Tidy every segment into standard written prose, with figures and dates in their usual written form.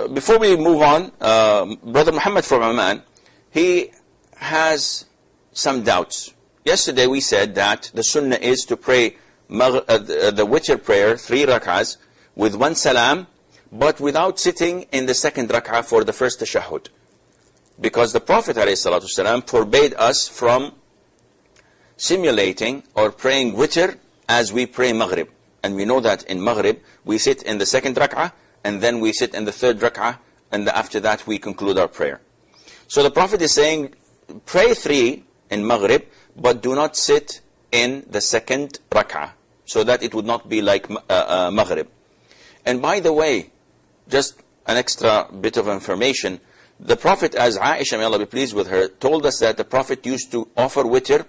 before we move on, Brother Muhammad from Oman, he has some doubts. Yesterday we said that the sunnah is to pray the witr prayer, 3 rak'ahs, with 1 salam, but without sitting in the second rak'ah for the first tashahhud. Because the Prophet ﷺ forbade us from simulating or praying witr as we pray maghrib. And we know that in maghrib, we sit in the second rak'ah, and then we sit in the third rak'ah, and after that we conclude our prayer. So the Prophet is saying, pray 3 in maghrib, but do not sit in the second rak'ah, so that it would not be like maghrib. And by the way, just an extra bit of information, the Prophet, as Aisha, may Allah be pleased with her, told us that the Prophet used to offer witr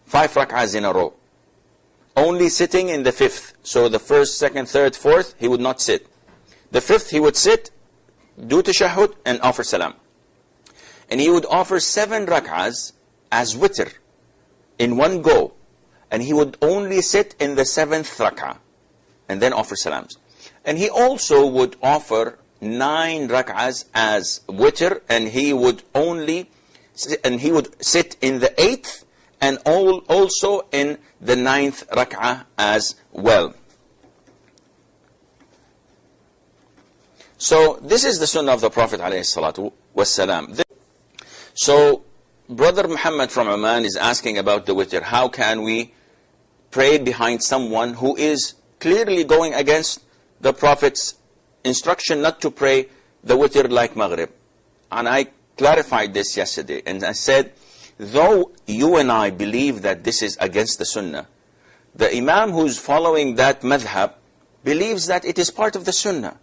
5 rak'ahs in a row, only sitting in the 5th. So the 1st, 2nd, 3rd, 4th, he would not sit. The 5th, he would sit, do tashahhud, and offer salam. And he would offer 7 rak'ahs as witr in one go. And he would only sit in the 7th rak'ah, and then offer salams. And he also would offer 9 rak'ahs as witr, and he would sit in the 8th, and also in the 9th rak'ah as well. So this is the sunnah of the Prophet ﷺ. So Brother Muhammad from Oman is asking about the witr. How can we pray behind someone who is clearly going against the Prophet's instruction not to pray the witr like maghrib? And I clarified this yesterday, and I said, though you and I believe that this is against the sunnah, the imam who's following that madhab believes that it is part of the sunnah.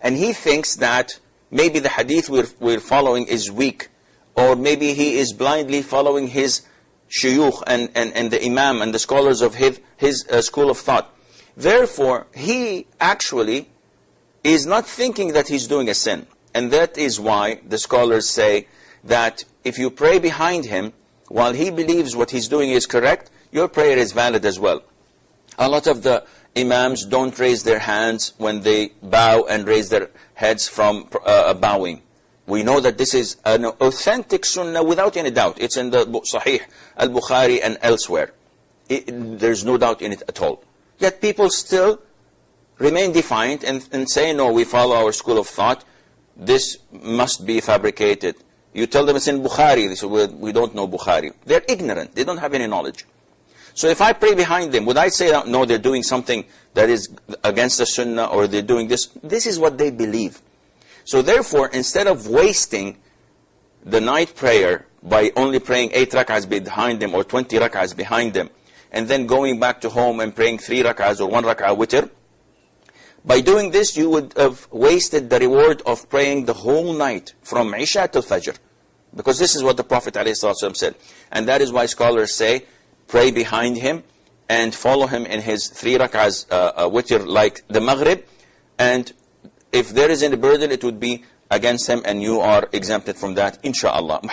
And he thinks that maybe the hadith we're following is weak, or maybe he is blindly following his shuyukh and the imam and the scholars of his school of thought. Therefore, he actually is not thinking that he's doing a sin. And that is why the scholars say that if you pray behind him, while he believes what he's doing is correct, your prayer is valid as well. A lot of the imams don't raise their hands when they bow and raise their heads from bowing. We know that this is an authentic sunnah without any doubt. It's in the Sahih, Al-Bukhari and elsewhere. There's no doubt in it at all. Yet people still remain defiant and say, no, we follow our school of thought. This must be fabricated. You tell them it's in Bukhari. They say, we don't know Bukhari. They're ignorant. They don't have any knowledge. So if I pray behind them, would I say, no, they're doing something that is against the sunnah, or they're doing this? This is what they believe. So therefore, instead of wasting the night prayer by only praying 8 rak'ahs behind them or 20 rak'ahs behind them, and then going back to home and praying 3 rak'ahs or 1 rak'ah witr, by doing this, you would have wasted the reward of praying the whole night from Isha till Fajr. Because this is what the Prophet ﷺ said. And that is why scholars say, pray behind him and follow him in his 3 rak'ahs witr like the Maghrib. And if there is any burden, it would be against him, and you are exempted from that, insha'Allah.